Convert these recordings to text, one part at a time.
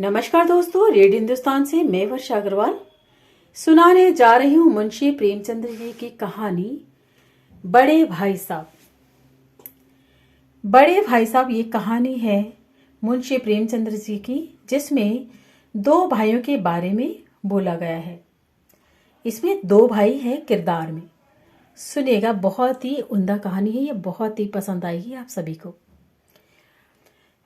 नमस्कार दोस्तों, रेडियो हिंदुस्तान से मैं वर्षा अग्रवाल सुनाने जा रही हूँ मुंशी प्रेमचंद जी की कहानी बड़े भाई साहब। बड़े भाई साहब ये कहानी है मुंशी प्रेमचंद जी की, जिसमें दो भाइयों के बारे में बोला गया है। इसमें दो भाई हैं किरदार में। सुनिएगा, बहुत ही उम्दा कहानी है, ये बहुत ही पसंद आएगी आप सभी को।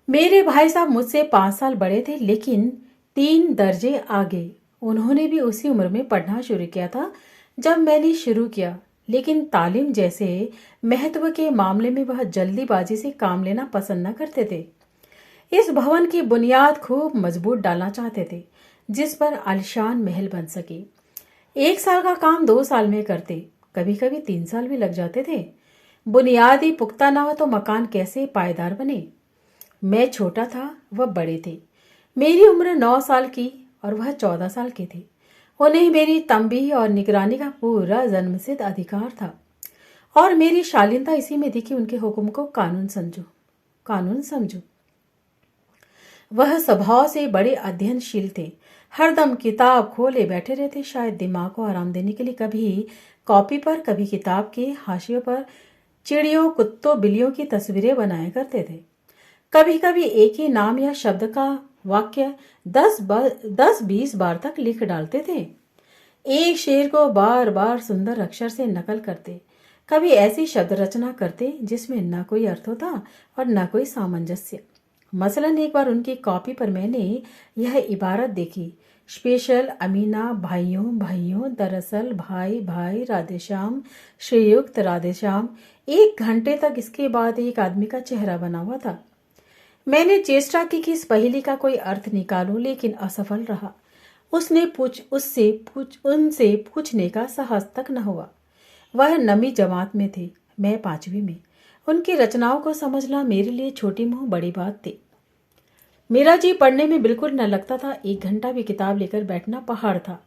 मेरे भाई साहब मुझसे 5 साल बड़े थे, लेकिन 3 दर्जे आगे। उन्होंने भी उसी उम्र में पढ़ना शुरू किया था जब मैंने शुरू किया, लेकिन तालीम जैसे महत्व के मामले में वह जल्दीबाजी से काम लेना पसंद न करते थे। इस भवन की बुनियाद खूब मजबूत डालना चाहते थे, जिस पर आलिशान महल बन सके। 1 साल का काम 2 साल में करते, कभी कभी 3 साल भी लग जाते थे। बुनियाद ही पुख्ता ना हो तो मकान कैसे पायदार बने। मैं छोटा था, वह बड़े थे। मेरी उम्र 9 साल की और वह 14 साल के थे। उन्हें मेरी तंबीह और निगरानी का पूरा जन्मसिद्ध अधिकार था, और मेरी शालीनता इसी में थी कि उनके हुक्म को कानून समझो। वह स्वभाव से बड़े अध्ययनशील थे, हरदम किताब खोले बैठे रहते, शायद दिमाग को आराम देने के लिए। कभी कॉपी पर, कभी किताब के हाशियों पर चिड़ियों, कुत्तों, बिल्लियों की तस्वीरें बनाया करते थे। कभी कभी एक ही नाम या शब्द का वाक्य 10-20 बार तक लिख डालते थे। एक शेर को बार बार सुंदर अक्षर से नकल करते। कभी ऐसी शब्द रचना करते जिसमें न कोई अर्थ होता और न कोई सामंजस्य। मसलन एक बार उनकी कॉपी पर मैंने यह इबारत देखी, स्पेशल अमीना भाइयों भाइयों, दरअसल भाई भाई, राधेश्याम, श्रीयुक्त राधेश्याम। 1 घंटे तक इसके बाद एक आदमी का चेहरा बना हुआ था। मैंने चेष्टा की कि इस पहेली का कोई अर्थ निकालूं, लेकिन असफल रहा। उनसे पूछने का साहस तक न हुआ। वह नवी जमात में थे, मैं 5वीं में। उनकी रचनाओं को समझना मेरे लिए छोटी मुंह बड़ी बात थी। मेरा जी पढ़ने में बिल्कुल न लगता था। 1 घंटा भी किताब लेकर बैठना पहाड़ था।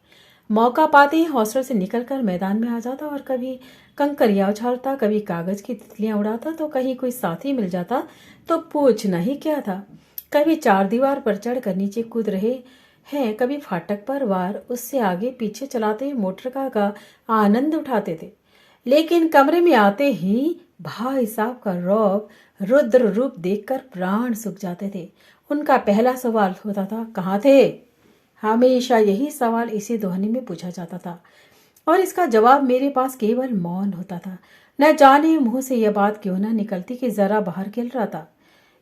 मौका पाते ही हॉस्टल से निकलकर मैदान में आ जाता और कभी कंकरियां उछालता, कभी कागज की तितलियां उड़ाता, तो कहीं कोई साथी मिल जाता तो पूछना ही क्या था। कभी 4 दीवार पर चढ़कर नीचे कूद रहे हैं, कभी फाटक पर वार उससे आगे पीछे चलाते हुए मोटर का आनंद उठाते थे। लेकिन कमरे में आते ही भाई साहब का रौब रुद्र रूप देखकर प्राण सूख जाते थे। उनका पहला सवाल होता था, कहाँ थे? हमेशा यही सवाल इसी दोहनी में पूछा जाता था, और इसका जवाब मेरे पास केवल मौन होता था। न जाने मुंह से यह बात क्यों न निकलती कि जरा बाहर खेल रहा था।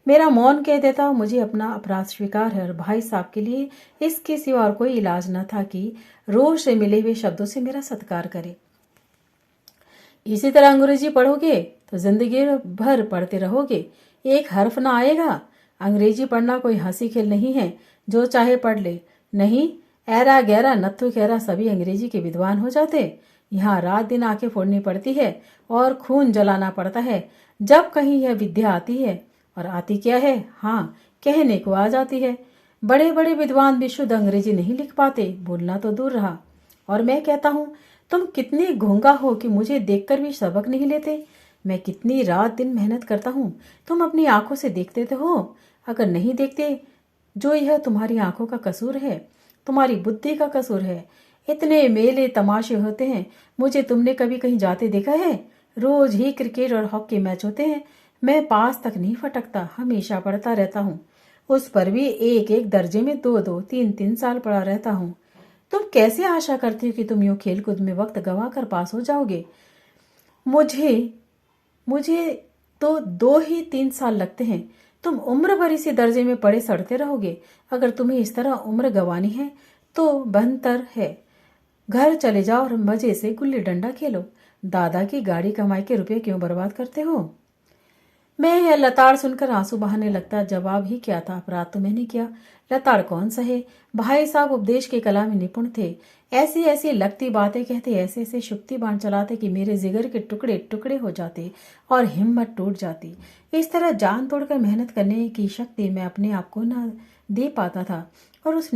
मेरा मौन कह देता मुझे अपना अपराध स्वीकार है, और भाई साहब के लिए इसके सिवा और कोई इलाज न था कि रोज से मिले हुए शब्दों से मेरा सत्कार करे। इसी तरह अंग्रेजी पढ़ोगे तो जिंदगी भर पढ़ते रहोगे, एक हर्फ ना आएगा। अंग्रेजी पढ़ना कोई हंसी खेल नहीं है, जो चाहे पढ़ ले। नहीं, ऐरा गहरा नत्थु खैरा सभी अंग्रेजी के विद्वान हो जाते। यहाँ रात दिन आंखें फोड़नी पड़ती है और खून जलाना पड़ता है जब कहीं यह विद्या आती है। और आती क्या है? हाँ, कहने को आ जाती है। बड़े बड़े विद्वान भी शुद्ध अंग्रेजी नहीं लिख पाते, बोलना तो दूर रहा। और मैं कहता हूँ, तुम कितने घोंगा हो कि मुझे देखकर भी सबक नहीं लेते। मैं कितनी रात दिन मेहनत करता हूँ, तुम अपनी आंखों से देखते तो हो। अगर नहीं देखते, जो यह तुम्हारी आंखों का कसूर है, तुम्हारी बुद्धि का कसूर है। इतने मेले तमाशे होते हैं, मुझे तुमने कभी कहीं जाते देखा है? रोज ही क्रिकेट और हॉकी मैच होते हैं, मैं पास तक नहीं फटकता, हमेशा पढ़ता रहता हूँ। उस पर भी एक एक दर्जे में 2-2, 3-3 साल पढ़ा रहता हूँ। तुम कैसे आशा करती हो कि तुम यूं खेलकूद में वक्त गवा कर पास हो जाओगे? मुझे तो 2 ही 3 साल लगते हैं। तुम उम्र भर इसी दर्जे में पड़े सड़ते रहोगे। अगर तुम्हें इस तरह उम्र गंवानी है तो बेहतर है घर चले जाओ और मजे से गुल्ली डंडा खेलो। दादा की गाड़ी कमाई के रुपए क्यों बर्बाद करते हो? मैं यह लताड़ सुनकर आंसू बहाने लगता। जवाब ही क्या था, अपराध तो मैंने किया, लताड़ कौन सहे। भाई साहब उपदेश की कला में निपुण थे। ऐसी ऐसी लगती बातें कहते, ऐसे ऐसे शुक्ति बाण चलाते कि मेरे जिगर के टुकड़े टुकड़े हो जाते और हिम्मत टूट जाती। इस तरह जान तोड़कर मेहनत करने की शक्ति मैं अपने आप को न दे पाता था, और उस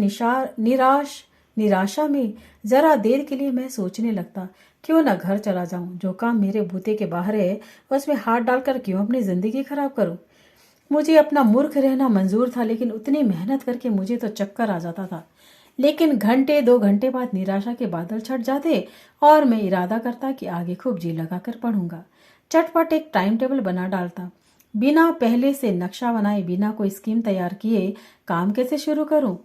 निराशा में जरा देर के लिए मैं सोचने लगता, क्यों ना घर चला जाऊं। जो काम मेरे बूते के बाहर है उसमें हाथ डालकर क्यों अपनी जिंदगी खराब करूं। मुझे अपना मूर्ख रहना मंजूर था, लेकिन उतनी मेहनत करके मुझे तो चक्कर आ जाता था। लेकिन घंटे 2 घंटे बाद निराशा के बादल छट जाते और मैं इरादा करता कि आगे खूब जी लगाकर पढ़ूंगा। चटपट एक टाइम टेबल बना डालता। बिना पहले से नक्शा बनाए, बिना कोई स्कीम तैयार किए काम कैसे शुरू करूं?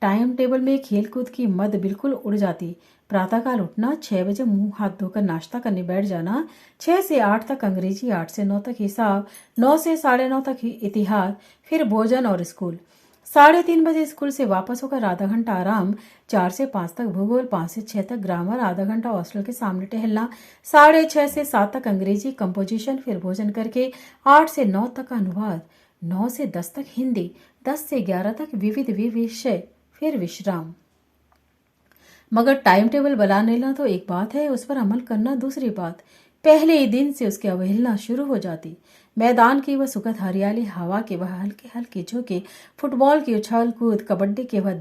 टाइम टेबल में खेलकूद की मद बिल्कुल उड़ जाती। प्रातःकाल उठना, 6 बजे मुंह हाथ धोकर नाश्ता करने बैठ जाना, 6 से 8 तक अंग्रेजी, 8 से 9 तक हिसाब, 9 से 9:30 तक इतिहास, फिर भोजन और स्कूल। 3:30 बजे स्कूल से वापस होकर आधा घंटा आराम, 4 से 5 तक भूगोल, 5 से 6 तक ग्रामर, आधा घंटा हॉस्टल के सामने टहलना, 6:30 से 7 तक अंग्रेजी कंपोजिशन, फिर भोजन करके 8 से 9 तक अनुवाद, 9 से 10 तक हिंदी, 10 से 11 तक विविध विषय, फिर विश्राम। मगर टाइम टेबल बना लेना तो एक बात है, उस पर अमल करना दूसरी बात। पहले ही दिन से उसकी अवहेलना शुरू हो जाती। मैदान की वह सुखद हरियाली, हवा के वह हल्के हल्के झोंके, फुटबॉल की उछाल कूद, कबड्डी के वह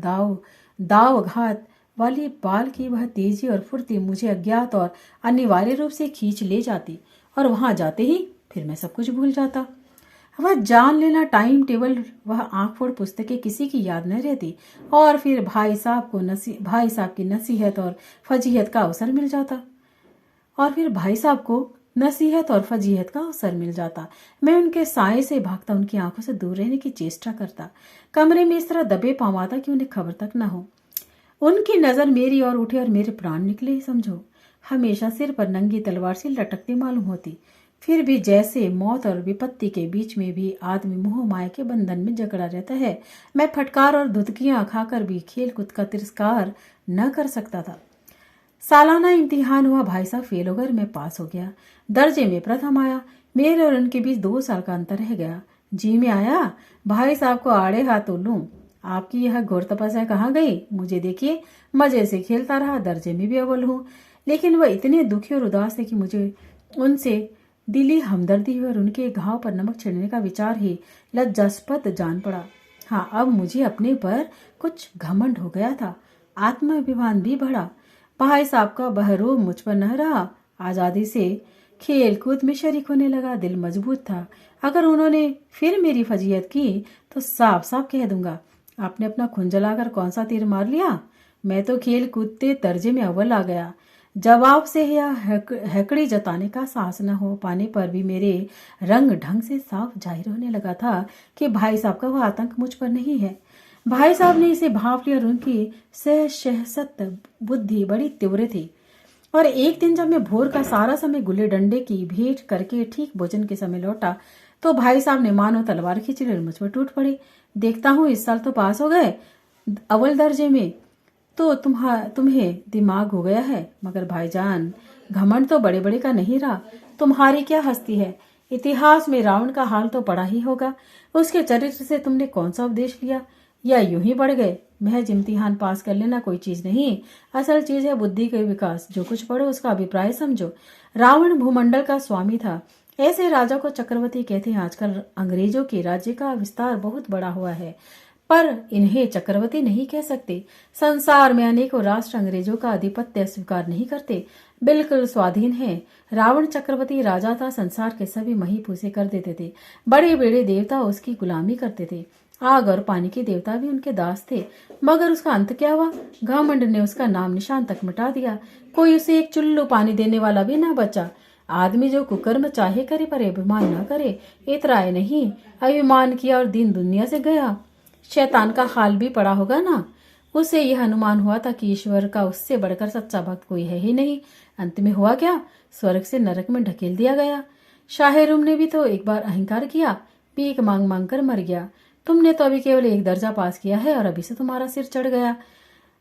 दाव घात, वॉलीबॉल की वह तेजी और फुर्ती मुझे अज्ञात और अनिवार्य रूप से खींच ले जाती। और वहां जाते ही फिर मैं सब कुछ भूल जाता। वह जान लेना टाइम टेबल, वह आंख फोड़ पुस्तकें किसी की याद न रहती। और फिर भाई साहब की नसीहत और फजीहत का अवसर मिल जाता। मैं उनके साए से भागता, उनकी आंखों से दूर रहने की चेष्टा करता। कमरे में इस तरह दबे पाँव आता कि उन्हें खबर तक न हो। उनकी नजर मेरी ओर उठे और मेरे प्राण निकले समझो। हमेशा सिर पर नंगी तलवार से लटकती मालूम होती। फिर भी जैसे मौत और विपत्ति के बीच में भी आदमी मोह माया के बंधन में जकड़ा रहता है, मैं फटकार और धुतकियां खाकर भी खेल कूद का तिरस्कार न कर सकता था। सालाना इम्तिहान हुआ, भाई साहब फेल हो गए, मैं पास हो गया। दर्जे में प्रथम आया। मेरे और उनके बीच 2 साल का अंतर रह गया। जी में आया भाई साहब को आड़े हाथ लूं। आपकी यह घोर तपस्या कहाँ गई? मुझे देखिए, मजे से खेलता रहा, दर्जे में भी अव्वल हूँ। लेकिन वह इतने दुखी और उदास थे कि मुझे उनसे दिली हमदर्दी हुई और उनके घाव पर नमक छिड़कने का विचार ही लज्जास्पद जान पड़ा। हाँ, अब मुझे अपने पर कुछ घमंड हो गया था। आत्माभिमान भी बढ़ा। भाई साहब का बहरूप मुझ पर न रहा। आजादी से खेल कूद में शरीक होने लगा। दिल मजबूत था। अगर उन्होंने फिर मेरी फजीहत की तो साफ साफ कह दूंगा, आपने अपना खून जलाकर कौन सा तीर मार लिया? मैं तो खेल कूदते दर्जे में अव्वल आ गया। जवाब से या हैकड़ी जताने का साहस न हो पाने पर भी मेरे रंग ढंग से साफ जाहिर होने लगा था कि भाई साहब का वह आतंक मुझ पर नहीं है। भाई साहब ने इसे भांप लिया और उनकी सहसत बुद्धि बड़ी तीव्र थी। और एक दिन जब मैं भोर का सारा समय गुल्ली डंडे की भेंट करके ठीक भोजन के समय लौटा तो भाई साहब ने मानो तलवार खींच ली और मुझ पर टूट पड़ी। देखता हूँ इस साल तो पास हो गए अव्वल दर्जे में, तो तुम्हें दिमाग हो गया है। मगर भाईजान, घमंड तो बड़े बड़े का नहीं रहा। तुम्हारी क्या हस्ती है? इतिहास में रावण का हाल तो पड़ा ही होगा। उसके चरित्र से तुमने कौन सा उपदेश लिया? या यूं ही बढ़ गए? महज इम्तिहान पास कर लेना कोई चीज नहीं, असल चीज है बुद्धि का विकास। जो कुछ पढ़ो उसका अभिप्राय समझो। रावण भूमंडल का स्वामी था। ऐसे राजा को चक्रवर्ती कहते हैं। आजकल अंग्रेजों के राज्य का विस्तार बहुत बड़ा हुआ है, पर इन्हें चक्रवर्ती नहीं कह सकते। संसार में अनेकों राष्ट्र अंग्रेजों का आधिपत्य स्वीकार नहीं करते, बिल्कुल स्वाधीन है। रावण चक्रवर्ती राजा था, संसार के सभी मही पूसे कर देते थे। बड़े बड़े देवता उसकी गुलामी करते थे। आग और पानी के देवता भी उनके दास थे। मगर उसका अंत क्या हुआ? घमंड ने उसका नाम निशान तक मिटा दिया। कोई उसे एक चुल्लू पानी देने वाला भी ना बचा। आदमी जो कुकर्म चाहे करे पर अभिमान ना करे। इतराए नहीं, अभिमान किया और दीन दुनिया से गया। शैतान का हाल भी पड़ा होगा ना। उसे यह अनुमान हुआ था कि ईश्वर का उससे बढ़कर सच्चा भक्त कोई है ही नहीं। अंत में हुआ क्या? स्वर्ग से नरक में ढकेल दिया गया। शाहरुम ने भी तो एक बार अहंकार किया, भीख मांग मांग कर मर गया। तुमने तो अभी केवल एक दर्जा पास किया है और अभी से तुम्हारा सिर चढ़ गया।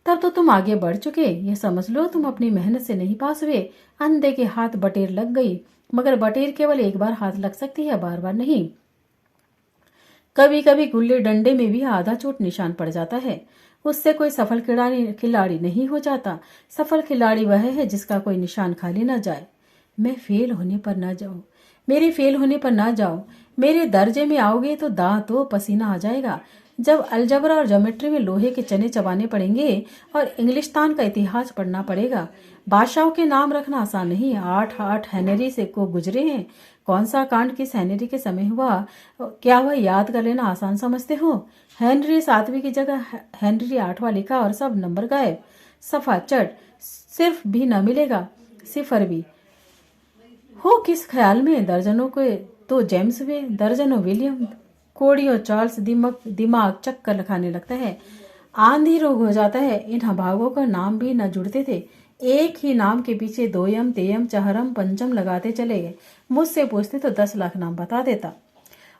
तब तो तुम आगे बढ़ चुके। यह समझ लो तुम अपनी मेहनत से नहीं पास हुए। अंधे के हाथ बटेर लग गई। मगर बटेर केवल एक बार हाथ लग सकती है, बार बार नहीं। कभी कभी गुल्ली डंडे में भी आधा चोट निशान पड़ जाता है। उससे कोई सफल खिलाड़ी नहीं हो जाता। सफल खिलाड़ी वह है जिसका कोई निशान खाली न जाए। मैं फेल होने पर ना जाऊं, मेरे फेल होने पर ना जाओ। मेरे दर्जे में आओगे तो दांतों पसीना आ जाएगा। जब अलजबरा और ज्योमेट्री में लोहे के चने चबाने पड़ेंगे और इंग्लिस्तान का इतिहास पढ़ना पड़ेगा। बादशाहों के नाम रखना आसान नहीं। 8 हेनरी से को गुजरे हैं। कौन सा कांड किस हेनरी के समय हुआ, क्या वह याद कर लेना आसान समझते हो? हेनरी 7वीं की जगह हेनरी 8वां लिखा और सब नंबर गायब। सफा चट, सिर्फ भी न मिलेगा, सिफर भी। हो किस ख्याल में? दर्जनों के तो जेम्स हुए, दर्जनों विलियम। कोड़ियों चार्ल्स दिमाग चक्कर खाने लगता है, आंधी रोग हो जाता है। इन अभागों का नाम भी न जुड़ते थे। एक ही नाम के पीछे दोयम तेयम चहरम पंचम लगाते चले गए। मुझसे पूछते तो 10 लाख नाम बता देता।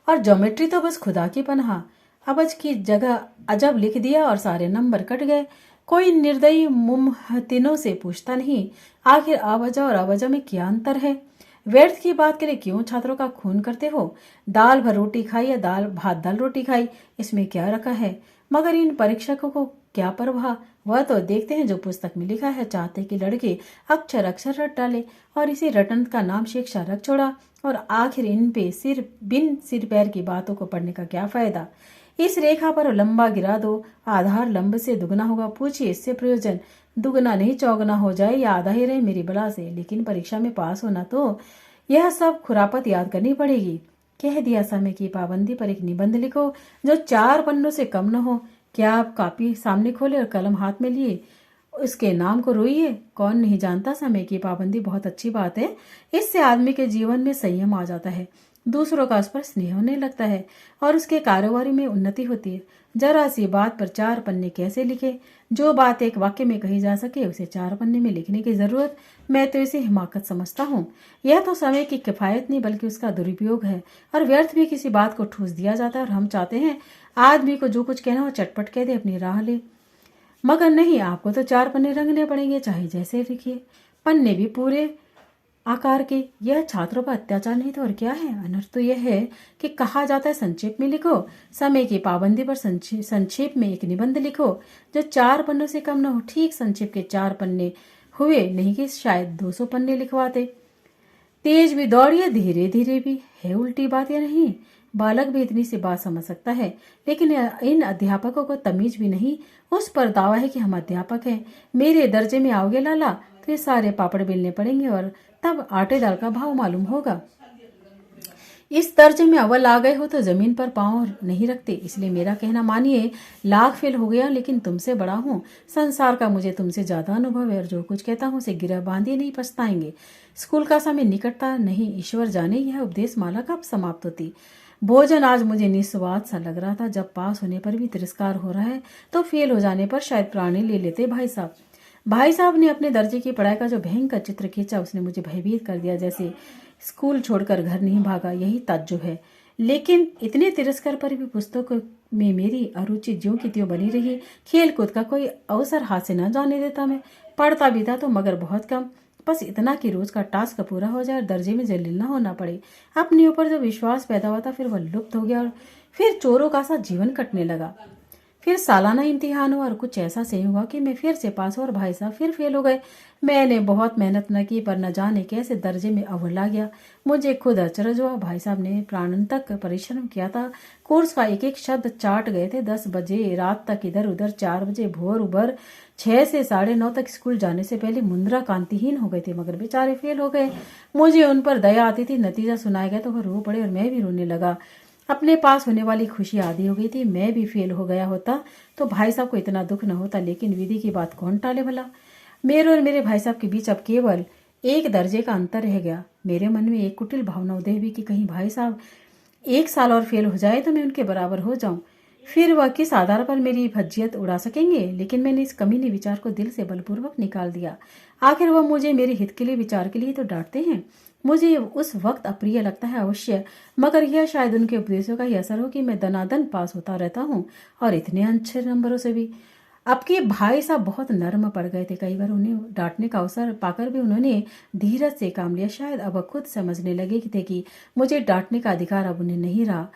और ज्योमेट्री तो बस खुदा की पनाह। अबज की जगह अजब लिख दिया और सारे नंबर कट गए। कोई निर्दयी मुमहतिनों से पूछता नहीं, आखिर अवजा और अवजा में क्या अंतर है? व्यर्थ की बात के लिए क्यों छात्रों का खून करते हो? दाल भर रोटी खाई या दाल भात दाल रोटी खाई, इसमें क्या रखा है? मगर इन परीक्षकों को क्या परवाह? वह तो देखते हैं जो पुस्तक में लिखा है। चाहते कि लड़के अक्षर अक्षर रट डाले और इसी रटन का नाम शिक्षा रख छोड़ा। और आखिर इन पे बिन सिर पैर की बातों को पढ़ने का क्या फायदा? इस रेखा पर लंबा गिरा दो, आधार लंब से दुगना होगा। पूछिए इससे प्रयोजन? दुगना नहीं चौगना हो जाए या आधा ही रहे मेरी बला से, लेकिन परीक्षा में पास होना तो यह सब खुरापत याद करनी पड़ेगी। कह दिया समय की पाबंदी पर एक निबंध लिखो जो 4 पन्नों से कम न हो। क्या आप कापी सामने खोले और कलम हाथ में लिए उसके नाम को रोइए? कौन नहीं जानता समय की पाबंदी बहुत अच्छी बात है। इससे आदमी के जीवन में संयम आ जाता है, दूसरों का उस पर स्नेह होने लगता है और उसके कारोबारी में उन्नति होती है। जरा सी बात पर 4 पन्ने कैसे लिखे? जो बात एक वाक्य में कही जा सके उसे 4 पन्ने में लिखने की जरूरत, मैं तो इसे हिमाकत समझता हूँ। यह तो समय की किफायत नहीं बल्कि उसका दुरुपयोग है। और व्यर्थ भी किसी बात को ठूस दिया जाता है और हम चाहते हैं आदमी को जो कुछ कहना हो चटपट कह दे, अपनी राह ले। मगर नहीं, आपको तो 4 पन्ने रंगने पड़ेंगे, चाहे जैसे लिखिए। पन्ने भी पूरे आकार के। यह छात्रों पर अत्याचार नहीं तो और क्या है? अनर्थ तो यह है कि कहा जाता है संक्षेप में लिखो। समय की पाबंदी पर संक्षेप में एक निबंध लिखो जो 4 पन्नों से कम न हो। ठीक संक्षेप के 4 पन्ने हुए, नहीं कि शायद 200 पन्ने लिखवाते। तेज भी दौड़िए, धीरे धीरे भी। है उल्टी बात या नहीं? बालक भी इतनी सी बात समझ सकता है, लेकिन इन अध्यापकों को तमीज भी नहीं। उस पर दावा है कि हम अध्यापक हैं। मेरे दर्जे में आओगे लाला तो ये सारे पापड़ बेलने पड़ेंगे और तब आटे दाल का भाव मालूम होगा। इस दर्जे में अव्वल आ गए हो तो जमीन पर पांव नहीं रखते। इसलिए मेरा कहना मानिए, लाख फेल हो गया लेकिन तुमसे बड़ा हूँ। संसार का मुझे तुमसे ज्यादा अनुभव है और जो कुछ कहता हूँ उसे गिरह बांधिए नहीं पछताएंगे। स्कूल का समय निकटता नहीं, ईश्वर जाने यह उपदेश माला कब समाप्त होती। भोजन आज मुझे निस्वाद सा लग रहा था। जब पास होने पर भी तिरस्कार हो रहा है तो फेल हो जाने पर शायद प्राणी ले लेते। भाई साहब ने अपने दर्जे की पढ़ाई का जो भयंकर चित्र खींचा उसने मुझे भयभीत कर दिया, जैसे स्कूल छोड़कर घर नहीं भागा। यही ताज्जुब है। लेकिन इतने तिरस्कार पर भी पुस्तकों में मेरी अरुचि ज्यों की त्यों बनी रही। खेल कूद का कोई अवसर हाथ से न जाने देता मैं। पढ़ता भी था तो मगर बहुत कम, बस इतना कि रोज का टास्क पूरा हो जाए और दर्जे में जलील न होना पड़े। अपने ऊपर जो विश्वास पैदा हुआ था फिर वह लुप्त हो गया और फिर चोरों का सा जीवन कटने लगा। फिर सालाना इम्तिहान हुआ और कुछ ऐसा सही हुआ कि मैं फिर से पास हुआ और भाई साहब फिर फेल हो गए। मैंने बहुत मेहनत न की पर न जाने कैसे दर्जे में अव्वल आ गया। मुझे खुद अचरज हुआ। भाई साहब ने प्राणन तक परिश्रम किया था। कोर्स का एक एक शब्द चाट गए थे। 10 बजे रात तक इधर उधर, 4 बजे भोर उबर, 6 से 9:30 तक स्कूल जाने से पहले मुंद्रा कांतिहीन हो गए थे, मगर बेचारे फेल हो गए। मुझे उन पर दया आती थी। नतीजा सुनाया गया तो वह रो पड़े और मैं भी रोने लगा। अपने पास होने वाली खुशी आधी हो गई थी। मैं भी फेल हो गया होता तो भाई साहब को इतना दुख न होता, लेकिन विधि की बात कौन टाले भला। मेरे और मेरे भाई साहब के बीच अब केवल एक दर्जे का अंतर रह गया। मेरे मन में एक कुटिल भावना उदय हुई कि कहीं भाई साहब 1 साल और फेल हो जाए तो मैं उनके बराबर हो जाऊं। फिर वह किस आधार पर मेरी फज्जियत उड़ा सकेंगे। लेकिन मैंने इस कमीने विचार को दिल से बलपूर्वक निकाल दिया। आखिर वह मुझे मेरे हित के लिए विचार के लिए तो डांटते हैं। मुझे उस वक्त अप्रिय लगता है अवश्य, मगर यह शायद उनके उपदेशों का ही असर हो कि मैं दनादन पास होता रहता हूँ और इतने अच्छे नंबरों से भी। अब के भाई साहब बहुत नर्म पड़ गए थे। कई बार उन्हें डांटने का अवसर पाकर भी उन्होंने धीरज से काम लिया। शायद अब खुद समझने लगे थे कि मुझे डांटने का अधिकार अब उन्हें नहीं रहा।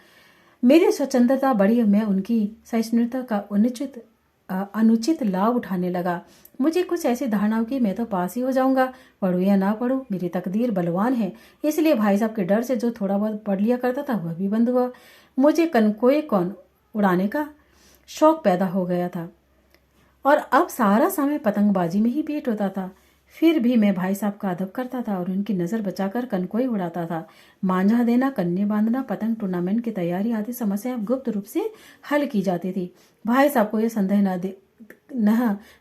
मेरी स्वतंत्रता बढ़ी, मैं उनकी सहिष्णुता का अनुचित लाभ उठाने लगा। मुझे कुछ ऐसी धारणाओं की मैं तो पास ही हो जाऊंगा, पढ़ूं या ना पढ़ूं, मेरी तकदीर बलवान है। इसलिए भाई साहब के डर से जो थोड़ा बहुत पढ़ लिया करता था वह भी बंद हुआ। मुझे कनकोए कौन उड़ाने का शौक पैदा हो गया था और अब सारा समय पतंगबाजी में ही बीत होता था। फिर भी मैं भाई साहब का अदब करता था और उनकी नज़र बचाकर कनकोई उड़ाता था। मांझा देना, कन्ने बांधना, पतंग टूर्नामेंट की तैयारी आदि समस्याएं गुप्त रूप से हल की जाती थी। भाई साहब को यह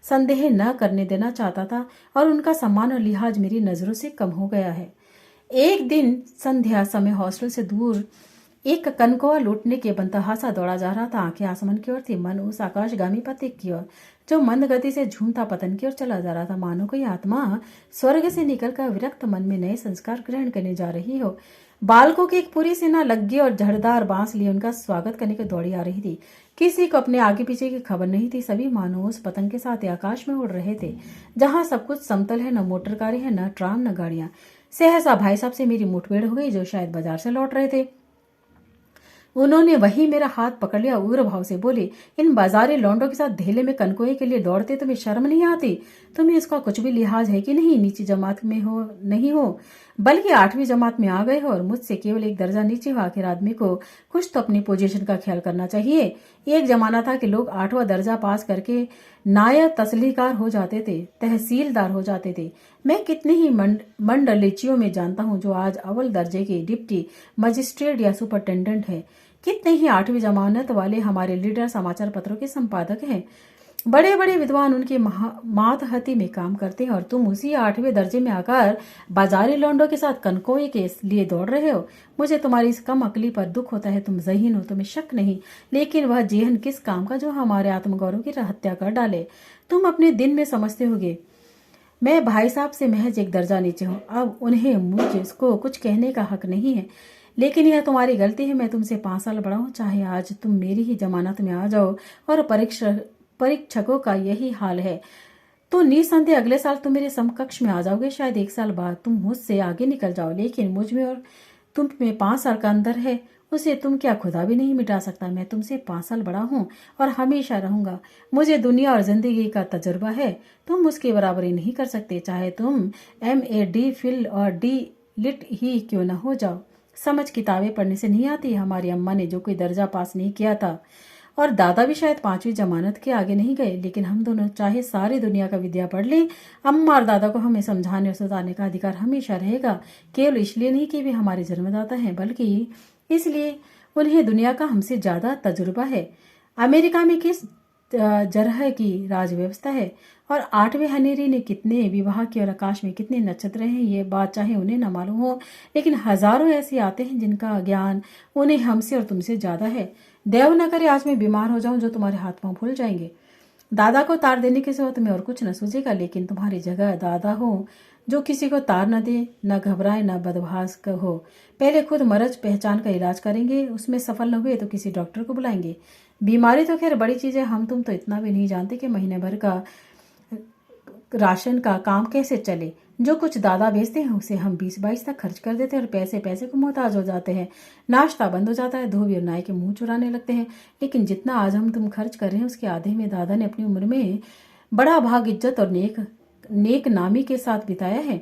संदेह न करने देना चाहता था और उनका सम्मान और लिहाज मेरी नज़रों से कम हो गया है। एक दिन संध्या समय हॉस्टल से दूर एक कनकौआ लूटने के बंतहासा दौड़ा जा रहा था। आंखें आसमान की ओर थी, मन उस आकाशगामी पथिक की ओर जो मंद गति से झूमता पतन की ओर चला जा रहा था। मानो कोई आत्मा स्वर्ग से निकलकर विरक्त मन में नए संस्कार ग्रहण करने जा रही हो। बालकों की एक पूरी सेना लग्गी और झड़दार बांस लिए उनका स्वागत करने को दौड़ी आ रही थी। किसी को अपने आगे पीछे की खबर नहीं थी। सभी मानो उस पतंग के साथ आकाश में उड़ रहे थे जहां सब कुछ समतल है, न मोटर कारें हैं, न ट्राम, न गाड़ियां। सहसा भाई साहब से मेरी मुठभेड़ हो गई, जो शायद बाजार से लौट रहे थे। उन्होंने वही मेरा हाथ पकड़ लिया, उग्र भाव से बोले, इन बाजारी लौंडों के साथ धेले में कनकोए के लिए दौड़ते तुम्हें शर्म नहीं आती? तुम्हें इसका कुछ भी लिहाज है कि नहीं? नीची जमात में हो नहीं हो, बल्कि 8वीं जमात में आ गए हो और मुझसे केवल एक दर्जा नीचे हो। आखिर आदमी को कुछ तो अपनी पोजीशन का ख्याल करना चाहिए। एक जमाना था कि लोग 8वां दर्जा पास करके नायब तस्लीकार हो जाते थे, तहसीलदार हो जाते थे। मैं कितने ही मंडलीचियों में जानता हूँ जो आज अव्वल दर्जे के डिप्टी मजिस्ट्रेट या सुपरिटेंडेंट है। कितने ही 8वीं जमानत वाले हमारे लीडर समाचार पत्रों के संपादक हैं। बड़े बड़े विद्वान उनके मातहती में काम करते हैं और तुम उसी 8वें दर्जे में आकर बाजारी लौंडों के साथ कनकोए के लिए दौड़ रहे हो। मुझे तुम्हारी इस कम अकली पर दुख होता है। तुम ज़हीन हो, तुम्हें शक नहीं, लेकिन वह जेहन किस काम का जो हमारे आत्मगौरव की हत्या कर डाले। तुम अपने दिन में समझते होगे मैं भाई साहब से महज एक दर्जा नीचे हूँ। अब उन्हें मुझको कुछ कहने का हक नहीं है, लेकिन यह तुम्हारी गलती है। मैं तुमसे 5 साल बड़ा हूँ। चाहे आज तुम मेरी ही जमानत में आ जाओ और परीक्षकों का यही हाल है तो निसंदेह अगले साल तुम मेरे समकक्ष में आ जाओगे। शायद 1 साल बाद तुम मुझसे आगे निकल जाओ, लेकिन मुझ में और तुम में 5 साल का अंतर है, उसे तुम क्या खुदा भी नहीं मिटा सकता। मैं तुमसे 5 साल बड़ा हूँ और हमेशा रहूंगा। मुझे दुनिया और जिंदगी का तजुर्बा है, तुम उसकी बराबरी नहीं कर सकते, चाहे तुम MA, DPhil और D.Litt ही क्यों न हो जाओ। समझ किताबें पढ़ने से नहीं आती। हमारी अम्मा ने जो कोई दर्जा पास नहीं किया था और दादा भी शायद 5वीं जमानत के आगे नहीं गए, लेकिन हम दोनों चाहे सारी दुनिया का विद्या पढ़ लें, अम्मा और दादा को हमें समझाने और सुधारने का अधिकार हमेशा रहेगा। केवल इसलिए नहीं कि वे हमारे जन्मदाता हैं, बल्कि इसलिए उन्हें दुनिया का हमसे ज्यादा तजुर्बा है। अमेरिका में किस जरह की राज व्यवस्था है और 8वें हनेरी ने कितने विवाह किए और आकाश में कितने नक्षत्र हैं, ये बात चाहे उन्हें न मालूम हो, लेकिन हजारों ऐसे आते हैं जिनका ज्ञान उन्हें हमसे और तुमसे ज्यादा है। देव न करे आज मैं बीमार हो जाऊं जो तुम्हारे हाथ पांव भूल जाएंगे। दादा को तार देने के सिवा तुम्हें और कुछ न सूझेगा, लेकिन तुम्हारी जगह दादा हो जो किसी को तार न दे, न घबराए, न बदभास हो। पहले खुद मर्ज पहचान का इलाज करेंगे, उसमें सफल न हुए तो किसी डॉक्टर को बुलाएंगे। बीमारी तो खैर बड़ी चीज है, हम तुम तो इतना भी नहीं जानते कि महीने भर का राशन का काम कैसे चले। जो कुछ दादा बेचते हैं उसे हम 20-22 तक खर्च कर देते हैं और पैसे पैसे को मोहताज हो जाते हैं। नाश्ता बंद हो जाता है, धोबी और नाई के मुंह चुराने लगते हैं। लेकिन जितना आज हम तुम खर्च कर रहे हैं उसके आधे में दादा ने अपनी उम्र में बड़ा भाग इज्जत और नेक नामी के साथ बिताया है।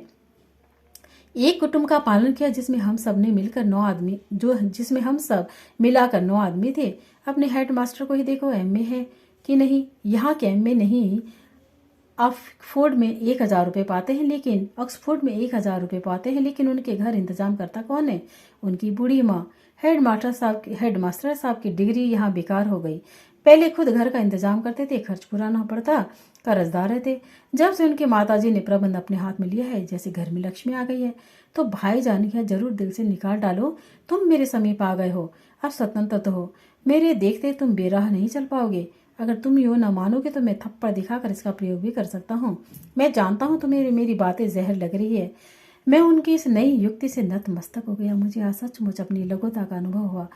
एक कुटुंब का पालन किया जिसमें हम सब ने मिलकर 9 आदमी जिसमें हम सब मिलाकर 9 आदमी थे। अपने हेड मास्टर को ही देखो, MA है कि नहीं। यहाँ के MA नहीं ऑक्सफोर्ड में 1000 रुपये पाते हैं, लेकिन उनके घर इंतजाम करता कौन है? उनकी बूढ़ी माँ। हेडमास्टर साहब की डिग्री यहाँ बेकार हो गई। पहले खुद घर का इंतजाम करते थे, खर्च पूरा ना पड़ता, कर्जदार रहते। जब से उनके माताजी ने प्रबंध अपने हाथ में लिया है, जैसे घर में लक्ष्मी आ गई है, तो भाईजान यह जरूर दिल से निकाल डालो, तुम मेरे समीप आ गए हो, अब स्वतंत्र तो हो। मेरे देखते तुम बेराह नहीं चल पाओगे। अगर तुम यो न मानोगे तो मैं थप्पड़ दिखाकर इसका प्रयोग भी कर सकता हूँ। मैं जानता हूँ तुम्हें मेरी बातें जहर लग रही है। मैं उनकी इस नई युक्ति से नतमस्तक हो गया। मुझे सचमुच अपनी लघुता का अनुभव हुआ